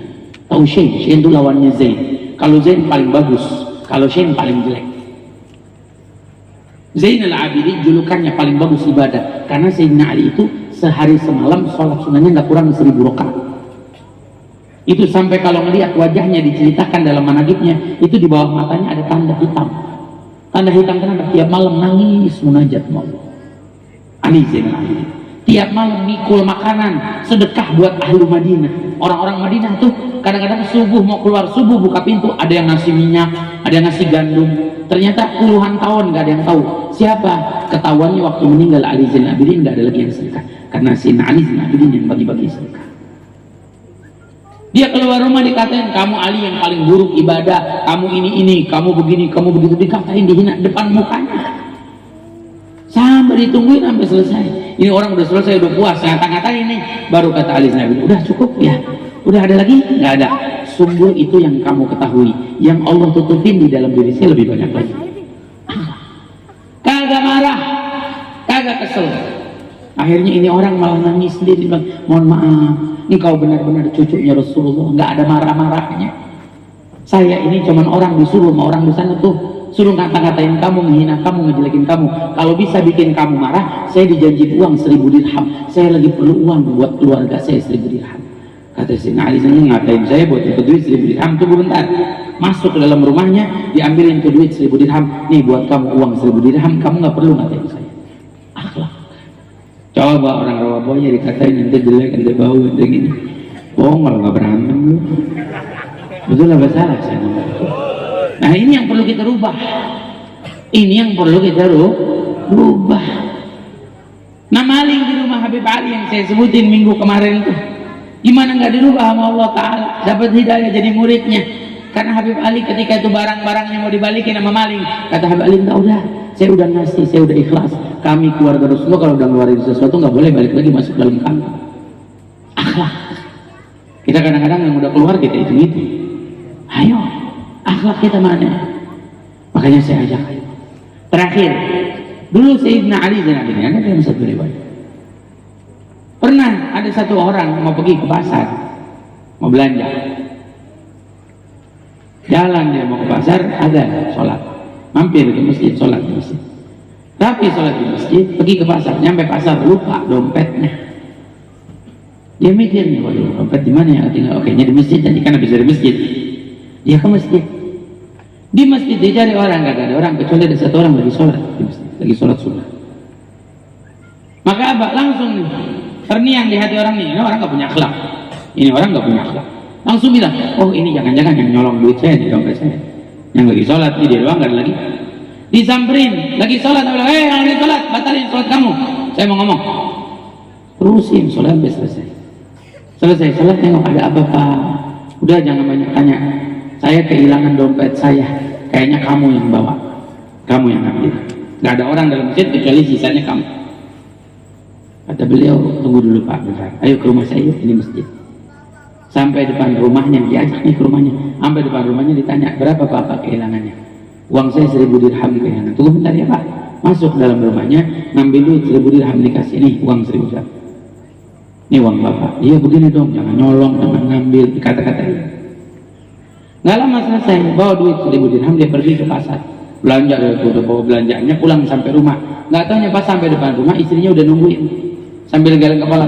Tahu Zain itu lawannya Zain. Kalau Zain paling bagus, kalau Zain paling jelek. Zainal Abidin julukannya paling bagus ibadah, karena Sayyidina Ali itu sehari semalam sholat sunnahnya nggak kurang 1000 rakaat. Itu sampai kalau melihat wajahnya diceritakan dalam manaqibnya, itu di bawah matanya ada tanda hitam. Tanda hitam kenapa? Tiap malam nangis munajat Allah. Ali Zainal Abidin. Tiap malam mikul makanan sedekah buat ahli Madinah. Orang-orang Madinah tuh kadang-kadang subuh mau keluar subuh buka pintu, ada yang ngasih minyak, ada yang ngasih gandum. Ternyata puluhan tahun gak ada yang tahu siapa. Ketahuannya waktu meninggal Ali Zainal Abidin gak ada lagi yang sedekah, karena si Ali Zainal Abidin yang bagi-bagi sedekah. Dia keluar rumah dikatain, kamu Ali yang paling buruk ibadah, kamu ini, kamu begini, kamu begitu, dikatain, dihina depan mukanya. Sampai ditungguin sampai selesai. Ini orang udah selesai, udah puas, ngata-ngatain nih. Baru kata Ali Zainal Abidin, udah cukup ya? Udah ada lagi? Nggak ada. Sungguh itu yang kamu ketahui, yang Allah tutupin di dalam diri saya lebih banyak lagi. Kagak marah, kagak kesel. Akhirnya ini orang malah nangis sendiri, bilang, mohon maaf, engkau benar-benar cucunya Rasulullah, nggak ada marah-marahnya. Saya ini cuman orang disuruh sama orang di sana tuh, suruh ngata-ngatain kamu, menghina kamu, ngejelekin kamu. Kalau bisa bikin kamu marah, saya dijanji uang 1000 dirham. Saya lagi perlu uang buat keluarga saya 1000 dirham. Kata Sayyidina Ali, ngatain saya buat ikut duit 1000 dirham. Tunggu bentar. Masuk ke dalam rumahnya, diambilin tuh duit 1000 dirham. Nih buat kamu uang 1000 dirham, kamu nggak perlu ngatain saya. Akhlak. Coba orang Rawabuaya dikatain ente jelek, ente bau, ente gini. Bohong kalau nggak berantem lu. Betul apa salah saya ngomong. Nah ini yang perlu kita rubah. Ini yang perlu kita rubah. Nah maling di rumah Habib Ali yang saya sebutin minggu kemarin itu, gimana nggak dirubah sama Allah Ta'ala? Dapat hidayah jadi muridnya. Karena Habib Ali ketika itu barang-barangnya mau dibalikin sama maling, kata Habib Ali, enggak, udah, saya udah ngasih, saya udah ikhlas. Kami keluarga Rasulullah kalau udah ngeluarin sesuatu nggak boleh balik lagi masuk dalam kantong. Akhlak. Kita kadang-kadang yang udah keluar kita itu. Ayo, akhlak kita mana? Makanya saya ajak, ayo. Terakhir, dulu Sayyidina Ali Zainal Abidin, ada yang satu riwayat. Pernah ada satu orang mau pergi ke pasar, mau belanja. Jalan dia mau ke pasar, ada sholat. Mampir ke masjid, sholat di masjid. Tapi sholat di masjid, pergi ke pasar, nyampe pasar lupa dompetnya. Dia mikir nih, waduh, dompet di mana ya? Tinggal, oke, di masjid, tadi kan habis dari masjid. Dia ke masjid. Di masjid dicari orang, gak ada orang kecuali ada satu orang lagi sholat di masjid, lagi sholat sunnah. Maka apa? Langsung nih terniang di hati orang ini orang gak punya akhlak. Ini orang gak punya akhlak. Langsung bilang, oh ini jangan-jangan yang nyolong duit saya di dompet saya. Yang lagi sholat, ini dia doang gak ada lagi. Disamperin, lagi sholat, lagi sholat, batalin sholat kamu. Saya mau ngomong, terusin sholat sampai selesai. Selesai sholat, tengok ada apa Pak? Udah jangan banyak tanya. Saya kehilangan dompet saya, kayaknya kamu yang bawa, kamu yang ambil. Gak ada orang dalam masjid kecuali sisanya kamu. Kata beliau, tunggu dulu Pak, bentar. Ayo ke rumah saya, ini masjid. Sampai depan rumahnya, diajak nih ke rumahnya. Sampai depan rumahnya ditanya, berapa Pak kehilangannya? Uang saya 1000 dirham kehilangan. Tunggu bentar ya Pak. Masuk dalam rumahnya, ngambil duit 1000 dirham, dikasih. Nih uang 1000 dirham. Ini uang Bapak. Iya begini dong, jangan nyolong, jangan ngambil, dikata-katain. Nggak lama selesai, bawa duit 1000 dirham, dia pergi ke pasar. Belanja, udah bawa belanjaannya, pulang sampai rumah. Nggak taunya pas sampai depan rumah, istrinya udah nungguin. Sambil geleng kepala,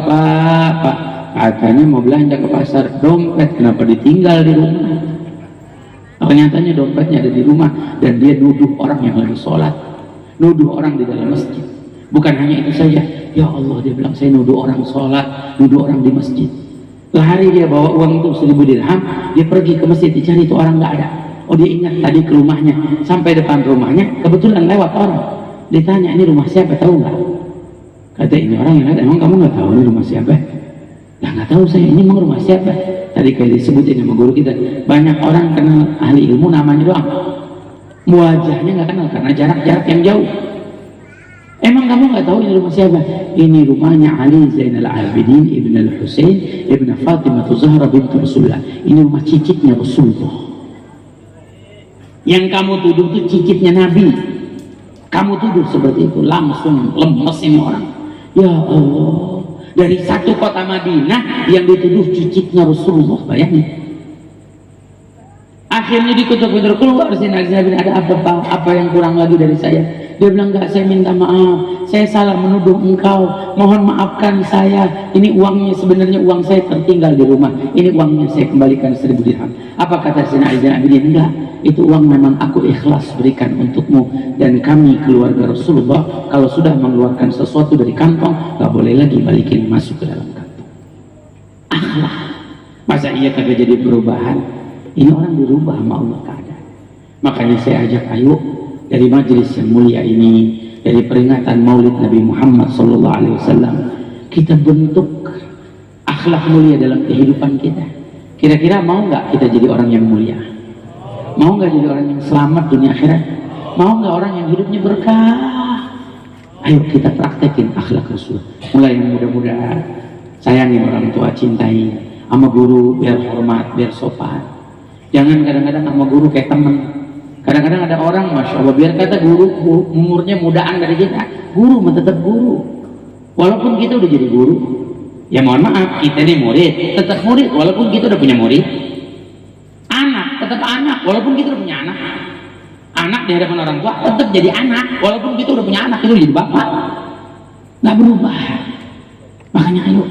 Pak, katanya mau belanja ke pasar, dompet kenapa ditinggal di rumah? Ternyatanya dompetnya ada di rumah, dan dia nuduh orang yang lagi sholat, nuduh orang di dalam masjid. Bukan hanya itu saja, ya Allah, dia bilang saya nuduh orang sholat, nuduh orang di masjid. Lari dia bawa uang itu 1000 dirham, dia pergi ke masjid, dicari itu orang nggak ada. Oh dia ingat tadi ke rumahnya, sampai depan rumahnya kebetulan lewat orang, ditanya ini rumah siapa, tahu nggak? Kata ini orang yang lihat, emang kamu nggak tahu ini rumah siapa? Nah nggak tahu saya, ini emang rumah siapa? Tadi kayak disebutin sama guru kita, banyak orang kenal ahli ilmu namanya doang, wajahnya nggak kenal karena jarak-jarak yang jauh. Emang kamu nggak tahu ini rumah siapa? Ini rumahnya Ali Zainal Abidin Ibn Al-Husain Ibn Fatimah Zahra bintu Rasulullah. Ini rumah cicitnya Rasulullah. Yang kamu tuduh itu cicitnya Nabi. Kamu tuduh seperti itu, langsung lemes ini orang. Ya Allah, dari satu kota Madinah yang dituduh cicitnya Rasulullah, bayangin. Akhirnya dikutuk-kutuk keluar sini, ada apa Pak? Apa yang kurang lagi dari saya? Dia bilang, enggak, saya minta maaf, saya salah menuduh engkau, mohon maafkan saya. Ini uangnya, sebenarnya uang saya tertinggal di rumah, ini uangnya saya kembalikan 1000 dirham. Apa kata Sayyidina Ali bin Abi Thalib? Enggak, itu uang memang aku ikhlas berikan untukmu, dan kami keluarga Rasulullah kalau sudah mengeluarkan sesuatu dari kantong, enggak boleh lagi balikin masuk ke dalam kantong. Akhlak. Masa iya kagak jadi perubahan? Ini orang dirubah sama Allah keadaan. Makanya saya ajak, ayo dari majelis yang mulia ini, dari peringatan Maulid Nabi Muhammad SAW, kita bentuk akhlak mulia dalam kehidupan kita. Kira-kira mau nggak kita jadi orang yang mulia? Mau nggak jadi orang yang selamat dunia akhirat? Mau nggak orang yang hidupnya berkah? Ayo kita praktekin akhlak Rasul. Mulai yang muda-muda, sayangin orang tua, cintai. Sama guru biar hormat, biar sopan. Jangan kadang-kadang sama guru kayak temen. Kadang-kadang ada orang, Masya Allah, biar kata guru umurnya mudaan dari kita, guru tetap guru. Walaupun kita udah jadi guru, ya mohon maaf, kita nih murid, tetap murid walaupun kita udah punya murid. Anak, tetap anak walaupun kita udah punya anak. Anak di hadapan orang tua tetap jadi anak walaupun kita udah punya anak, itu udah jadi bapak. Nggak berubah. Makanya ayo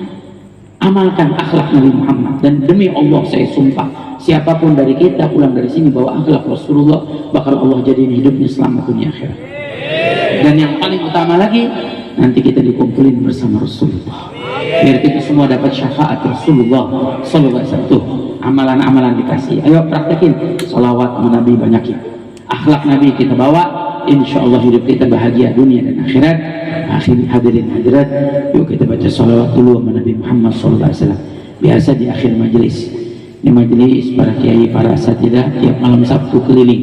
amalkan akhlak Nabi Muhammad, dan demi Allah saya sumpah, siapapun dari kita pulang dari sini bawa akhlak Rasulullah, bakal Allah jadiin hidupnya selamat dunia akhirat. Dan yang paling utama lagi, nanti kita dikumpulin bersama Rasulullah, biar kita semua dapat syafaat Rasulullah sallallahu alaihi wasallam. Amalan-amalan dikasih, ayo praktekin salawat Nabi, banyakin akhlak Nabi kita bawa, insya Allah hidup kita bahagia dunia dan akhirat. Akhir hadirin hadirat, yuk kita baca salawat dulu sama Nabi Muhammad SAW. Biasa di akhir majelis, di majelis para kiai, para asatidzah tiap malam Sabtu keliling.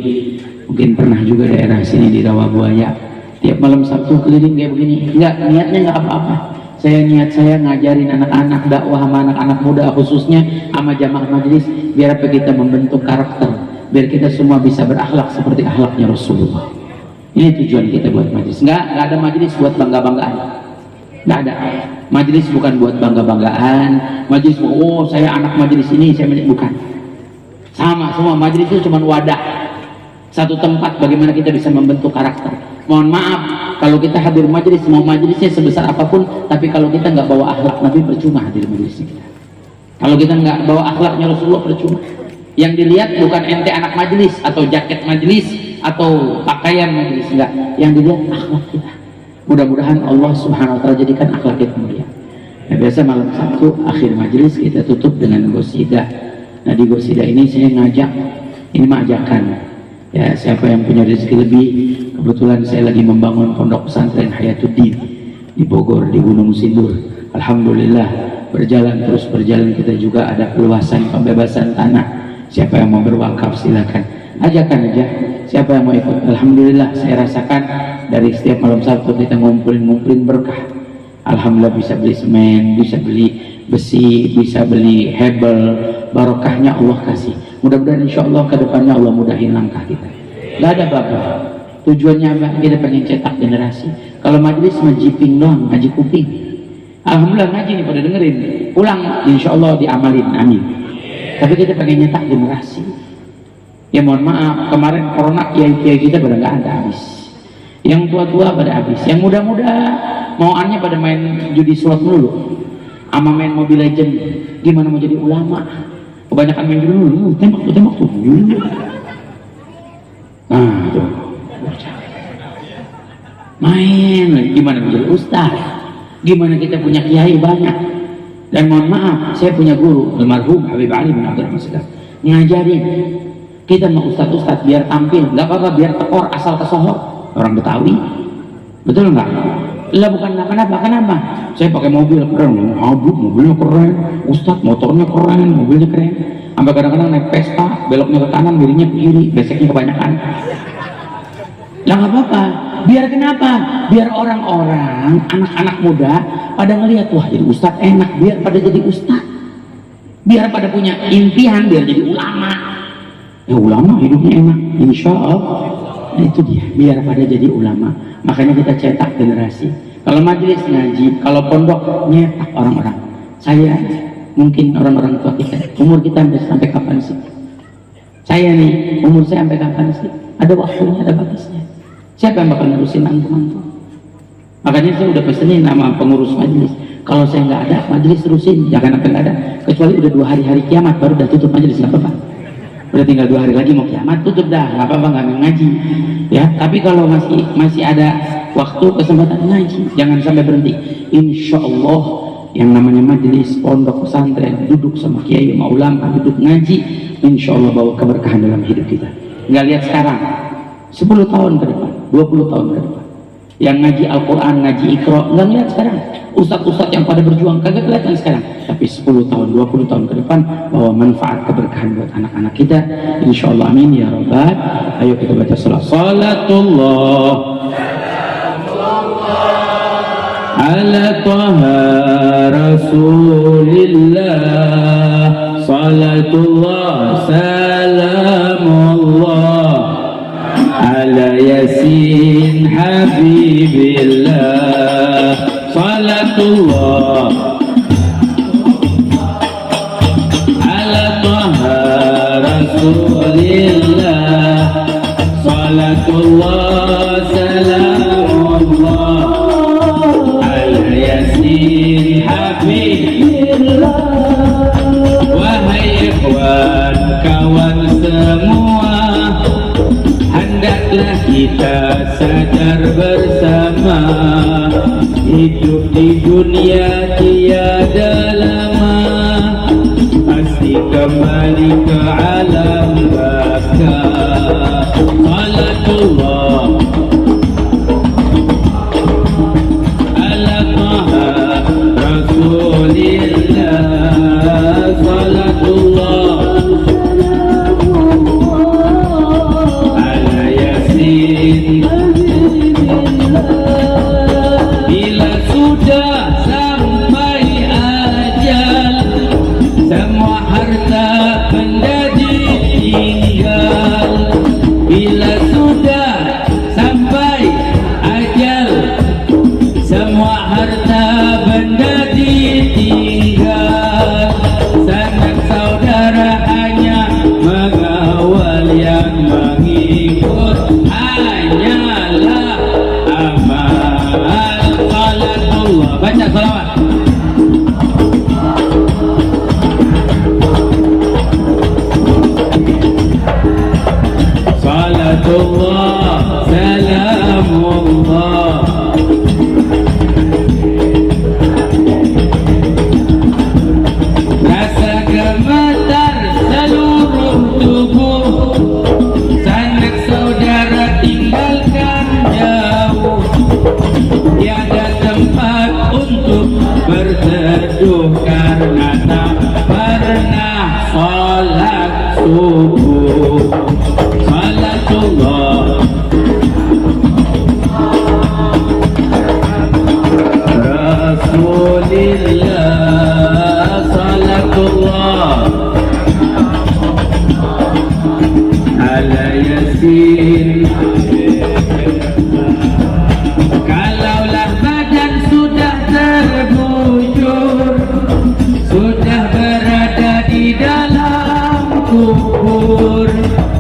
Mungkin pernah juga daerah sini di Rawabuaya, tiap malam Sabtu keliling kayak begini. Enggak, niatnya enggak apa-apa. Saya ngajarin anak-anak, dakwah sama anak-anak muda khususnya, sama jamaah majelis, biar apa kita membentuk karakter, biar kita semua bisa berakhlak seperti akhlaknya Rasulullah. Ini tujuan kita buat majelis. Nggak ada majelis buat bangga-banggaan. Nggak ada. Majelis bukan buat bangga-banggaan. Majelis, oh saya anak majelis ini, saya bukan. Sama semua, majelis itu cuma wadah, satu tempat bagaimana kita bisa membentuk karakter. Mohon maaf kalau kita hadir majelis, mau majelisnya sebesar apapun, tapi kalau kita nggak bawa akhlak Nabi, percuma hadir majelisnya kita. Kalau kita nggak bawa akhlaknya Rasulullah, percuma. Yang dilihat bukan ente anak majelis atau jaket majelis atau pakaian majelis, enggak. Yang dilihat akhlak kita. Mudah-mudahan Allah Subhanahu wa taala jadikan akhlak kita mulia. Nah, biasa malam Sabtu akhir majelis kita tutup dengan gosidah. Nah, di gosidah ini saya ngajak, ini mah ajakan. Ya, siapa yang punya rezeki lebih, Kebetulan saya lagi membangun pondok pesantren Hayatuddin di Bogor, di Gunung Sindur. Alhamdulillah berjalan kita juga ada keluasan pembebasan tanah. Siapa yang mau berwakaf silakan, ajakan aja siapa yang mau ikut. Alhamdulillah saya rasakan dari setiap malam Sabtu kita ngumpulin berkah. Alhamdulillah bisa beli semen, bisa beli besi, bisa beli hebel, barokahnya Allah kasih. Mudah-mudahan insya Allah kedepannya Allah mudahin langkah kita. Gak ada apa-apa. Tujuannya apa? Kita pengen cetak generasi. Kalau majelis ngejiping doang, ngaji kuping. Alhamdulillah ngaji nih pada dengerin. Pulang insya Allah diamalin, amin. Tapi kita pengen nyetak generasi. Ya mohon maaf, kemarin corona kiai-kiai kita pada nggak ada habis. Yang tua-tua pada habis. Yang muda-muda mawannya pada main judi slot dulu, sama main Mobile Legend. Gimana mau jadi ulama? Kebanyakan main judi dulu, tembak tuh. Nah, itu. Main, gimana menjadi ustaz? Gimana kita punya kiai banyak? Dan mohon maaf, saya punya guru almarhum Habib Ali bin Abdul Rahman ngajarin kita mau ustaz biar tampil, nggak apa-apa biar tekor asal kesohor orang Betawi, betul nggak? Lah bukan kenapa? Saya pakai mobil keren, mobilnya keren, ustaz motornya keren, mobilnya keren, sampai kadang-kadang naik Vespa, beloknya ke kanan, miringnya ke kiri, beseknya kebanyakan. Lah nggak apa-apa, biar kenapa? Biar orang-orang, anak-anak muda pada ngelihat, wah jadi ustaz enak, biar pada jadi ustaz, biar pada punya impian, biar jadi ulama. Ya ulama hidupnya enak, insya Allah. Nah, itu dia, biar pada jadi ulama. Makanya kita cetak generasi. Kalau majelis ngaji, kalau pondok nyetak orang-orang. Saya mungkin orang-orang tua kita, umur kita sampai kapan sih? Saya nih, umur saya sampai kapan sih? Ada waktunya, ada batasnya. Siapa yang bakal ngurusin mantu-mantu? Makanya saya udah pesenin nama pengurus majelis. Kalau saya nggak ada, majelis terusin, jangan sampai nggak ada. Kecuali udah 2 hari kiamat baru udah tutup majelis, nggak apa-apa. Udah tinggal 2 hari lagi mau kiamat, tutup dah, nggak apa-apa, nggak ngaji. Ya, tapi kalau masih ada waktu kesempatan ngaji, jangan sampai berhenti. Insya Allah yang namanya majelis pondok pesantren, duduk sama kiai, sama ulama, duduk ngaji, insya Allah bawa keberkahan dalam hidup kita. Nggak lihat sekarang, 10 tahun ke depan, 20 tahun ke depan, yang ngaji Al-Quran, ngaji Iqra, nggak lihat sekarang. Ustadz-ustadz yang pada berjuang kagak kelihatan sekarang, tapi 10 tahun, 20 tahun ke depan bawa manfaat keberkahan buat anak-anak kita, insya Allah, amin ya rabbal. Ayo kita baca salatullah ala taha rasulillah, salatullah salamullah ala yasin habibillah, salatullah ala taha rasulillah, salatullah salamullah ala yasin habibillah. Wahai ikhwan kawan semua, hendaklah kita sadar bersama, hidup di dunia tiada lama, pasti kembali ke alam baka. Salatullah ala taha rasulillah, salatullah ala yasin. Bila sudah sampai ajal, semua harta benda ditinggal. Bila sudah sampai ajal, semua harta benda ditinggal. Sanak saudara hanya mengawal, yang mengikut hanyalah amal. Salatullah, baca salawat. Salatullah salamullah rasa gemetar seluruh tubuh, sanak saudara tinggalkan teduh karena tak pernah sholat subuh. Salatullah Rasulillah, salatullah ala Yasin. Kalaulah badan sudah terbujur, sudah berada di dalam kubur,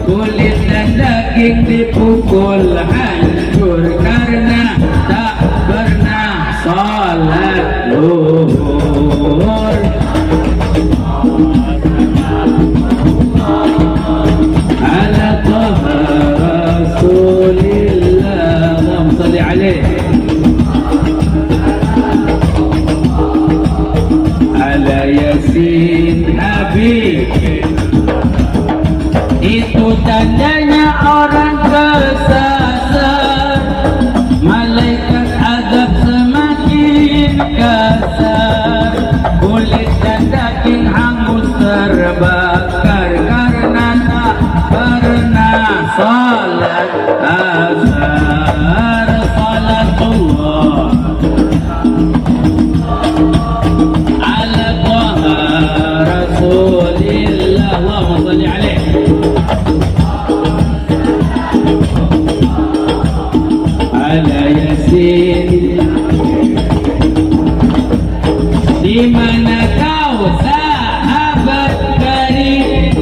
kulit dan daging dipukul hancur karena tak pernah salat zuhur. Ala Taha Rasulillah, Allahumma salli alaih. Ala Yasin Habib. Itu tandanya orang kesasar, malaikat azab semakin kasar, kulit dan daging hangus terbakar karena tak pernah salat asar. Salatullah ala Taha Rasulillah, Allahumma salli alaih. Ala Yasin. Di mana kau sahabat karib,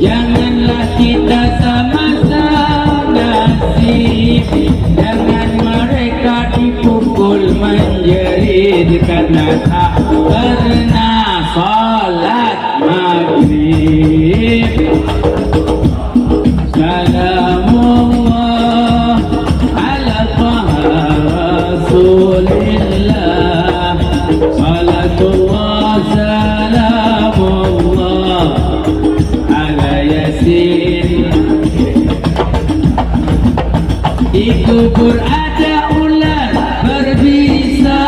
janganlah kita sama-sama nasib dengan mereka dipukul menjerit karena tak pernah salat maghrib. Salamullah ala Taha Rasulillah, salatullah salamullah ala Yasin. Di kubur ada ular berbisa,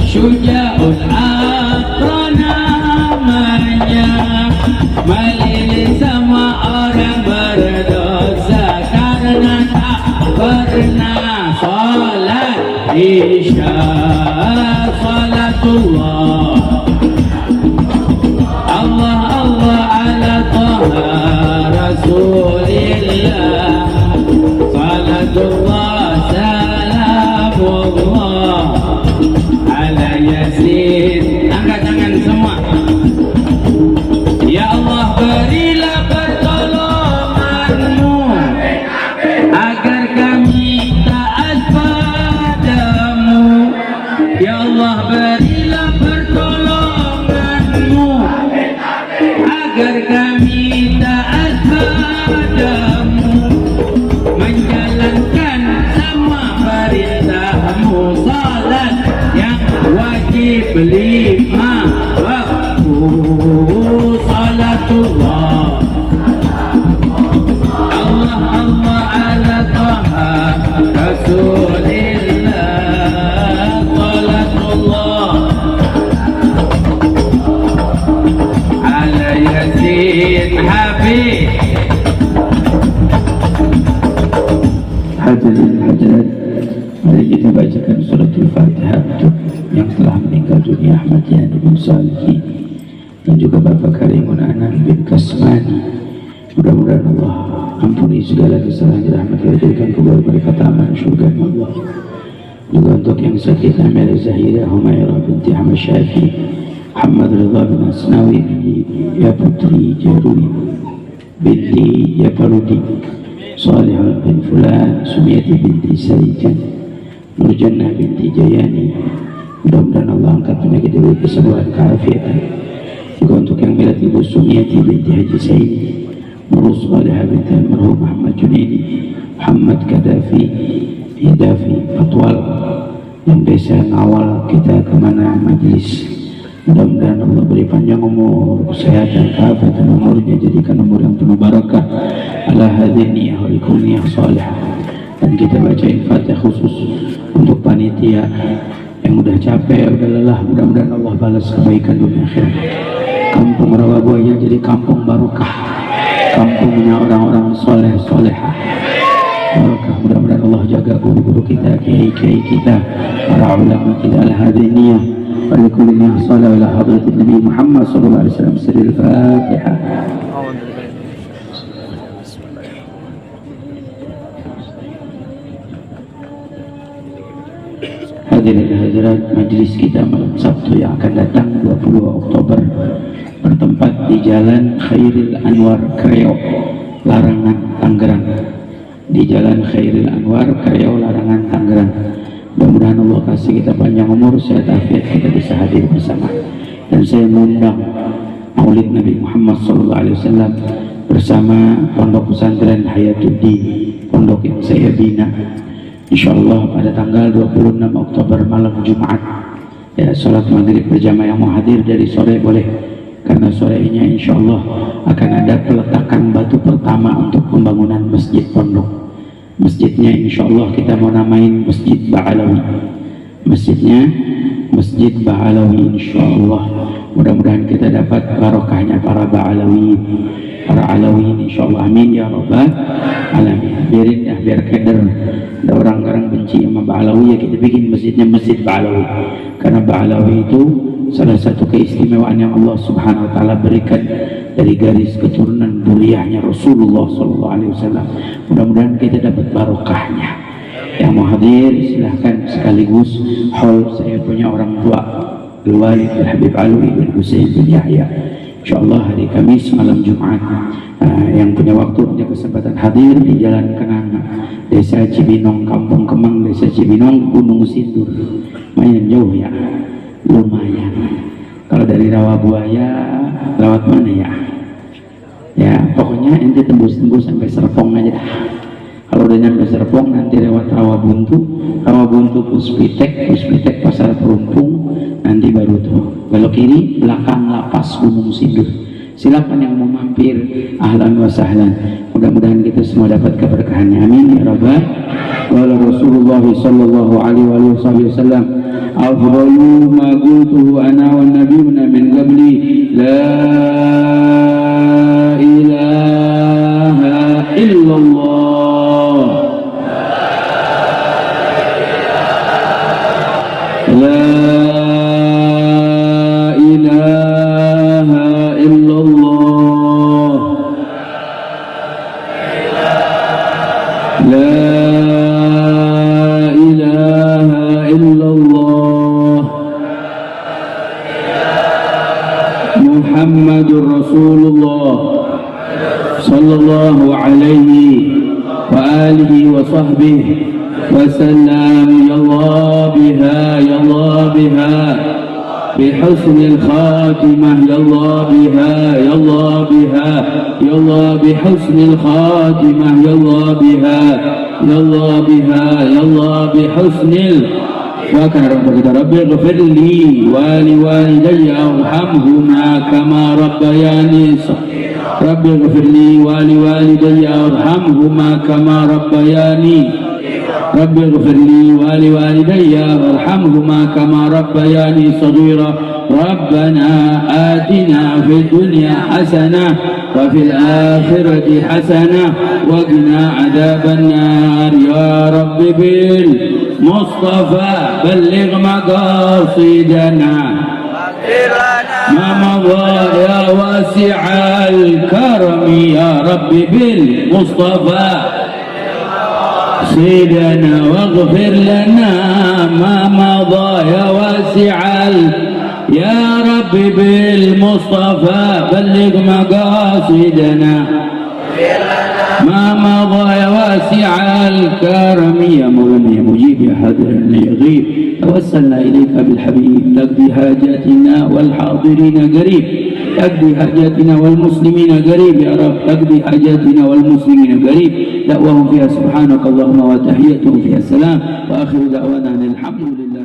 Syuja'ul Aqra namanya, melilit sama orang berdosa karena tak pernah salat isya. Salatullah Allah Allah ala Taha Rasulillah, salatullah salamullah ala Yasin. Angkat tangan semua. Ya Allah, berilah pertolonganmu agar kami taat padamu. Ya Allah, berilah pertolonganmu agar kami taat padamu, menjalankan semua perintahmu. Salat yang wajib 5 waktu. Salatullah Allah Allah ala Taha Rasulillah, salatullah ala Yasin Habib. Hadirin hadirat, mari kita bacakan suratul Fatihah untuk yang telah meninggal dunia, Ahmad Yani bin Salihin dan juga Bapak Karimun Anam bin Kasmani. Mudah-mudahan Allah ampuni segala kesalahan, dirahmati dan jadikan kubur mereka taman surga Allah. Juga untuk yang sakit, Amir Zahira Humairah binti Ahmad Syafi, Muhammad Ridha bin Asnawi ya Putri Jarui binti ya Parudi, Salih bin Fulan, Sumiyati binti Sarijan, Nurjannah binti Jayani. Mudah-mudahan Allah angkat penyakit, diberi kesembuhan, keafiatan. Juga untuk yang milat Ibu Sumiyati binti Haji Said, Nurul Salihah binti almarhum Muhammad Junaidi, Muhammad Kadafi Hidafi Fatwal, yang biasa ngawal kita kemana majlis. Mudah-mudahan Allah beri panjang umur, kesehatan, keafiatan umurnya, jadikan umur yang penuh barakah. Ala hadhihi wa likulli salihah. Dan kita bacain Fatihah khusus untuk panitia yang udah capek, udah lelah. Mudah-mudahan Allah balas kebaikan dunia akhirat. Kampung Rawabuaya jadi kampung barokah, kampungnya orang-orang soleh solehah. Mudah-mudahan Allah jaga guru-guru kita, kiai-kiai kita, para ulama kita, al-hadiniyah, wa likulli sallallahu ala hadratin Nabi Muhammad sallallahu alaihi wasallam. Sirrul Fatihah. Hadirin hadirat, majelis kita malam Sabtu yang akan datang 20 Oktober bertempat di Jalan Khairil Anwar Kreo, Larangan, Tangerang. Di Jalan Khairil Anwar Kreo, Larangan, Tangerang. Mudah-mudahan Allah kasih kita panjang umur, sehat afiat, kita bisa hadir bersama. Dan saya mengundang Maulid Nabi Muhammad SAW bersama Pondok Pesantren Hayatuddin, pondok yang saya bina. InsyaAllah pada tanggal 26 Oktober malam Jumat, ya, sholat maghrib berjamaah. Yang mau hadir dari sore boleh, karena sorenya InsyaAllah akan ada peletakan batu pertama untuk pembangunan masjid pondok. Masjidnya InsyaAllah kita mau namain Masjid Ba'alawi. Masjidnya Masjid Ba'alawi InsyaAllah. Mudah-mudahan kita dapat barokahnya para Ba'alawi, para Alawiyin InsyaAllah. Amin ya Rabbal Alamin. Biarin ya, biar keder. Ada orang-orang benci sama Ba'alawi, ya kita bikin masjidnya Masjid Ba'alawi. Karena Ba'alawi itu salah satu keistimewaan yang Allah Subhanahu wa taala berikan dari garis keturunan duriahnya Rasulullah SAW. Mudah-mudahan kita dapat barokahnya. Yang mau hadir silahkan, sekaligus haul saya punya orang tua Al-Walid Al-Habib Alwi bin Husain bin Yahya. InsyaAllah hari Kamis malam Jumat. Yang punya waktu, punya kesempatan hadir di Jalan Kenanga, Desa Cibinong, Kampung Kemang, Desa Cibinong, Gunung Sindur. Lumayan jauh ya, lumayan. Kalau dari Rawabuaya lewat mana ya? Ya pokoknya ente tembus-tembus sampai Serpong aja. Kalau udah nyampe Serpong nanti lewat Rawabuntu, Rawabuntu Puspitek, Puspitek Pasar Perumpung, nanti baru tuh belok kiri belakang lapas Gunung Sindur. Silakan yang mau mampir, ahlan wa sahlan. Mudah-mudahan kita semua dapat keberkahannya. Amin ya rabbal alamin. Rasulullah sallallahu alaihi wasallam, afdalu ma qultuhu ana wan nabiyuna min qabli, la ilaha illallah, la Muhammadur Rasulullah sallallahu alaihi wa alihi wa sahbihi wa sallam. Ya Allah biha, ya Allah biha, bihusnil khatimah. Ya Allah biha, ya Allah biha, ya Allah bihusnil khatimah. Ya Allah biha, ya Allah biha, ya Allah bihusnil. Doakan kita, Rabbi ghfirli wa liwalidayya warhamhuma kama rabbayani shaghira. Rabbi ghfirli wa liwalidayya warhamhuma kama rabbayani. Rabbi ghfirli wa liwalidayya warhamhuma kama rabbayani shaghira. Rabbana atina fid dunya hasanah wa fil akhirati hasanah wa qina adzaban nar. Ya Rabbi bil Mustafa balligh maqasidana ma madha ya wasi'al karami. Ya Rabbi bil Mustafa sidana waghfir lana ma madha ya wasi'al. Ya Rabbi bil Mustafa balligh maqasidana ما مضى يا واسع الكرم. يا مولانا يا مجيب يا حاضر يا غيب، توسلنا إليك بالحبيب تقضي حاجاتنا والحاضرين قريب، تقضي حاجاتنا والمسلمين قريب يا رب، تقضي حاجاتنا والمسلمين قريب. دعواهم فيها سبحانك اللهم وتحيتهم فيها السلام، وآخر دعوانا الحمد لله.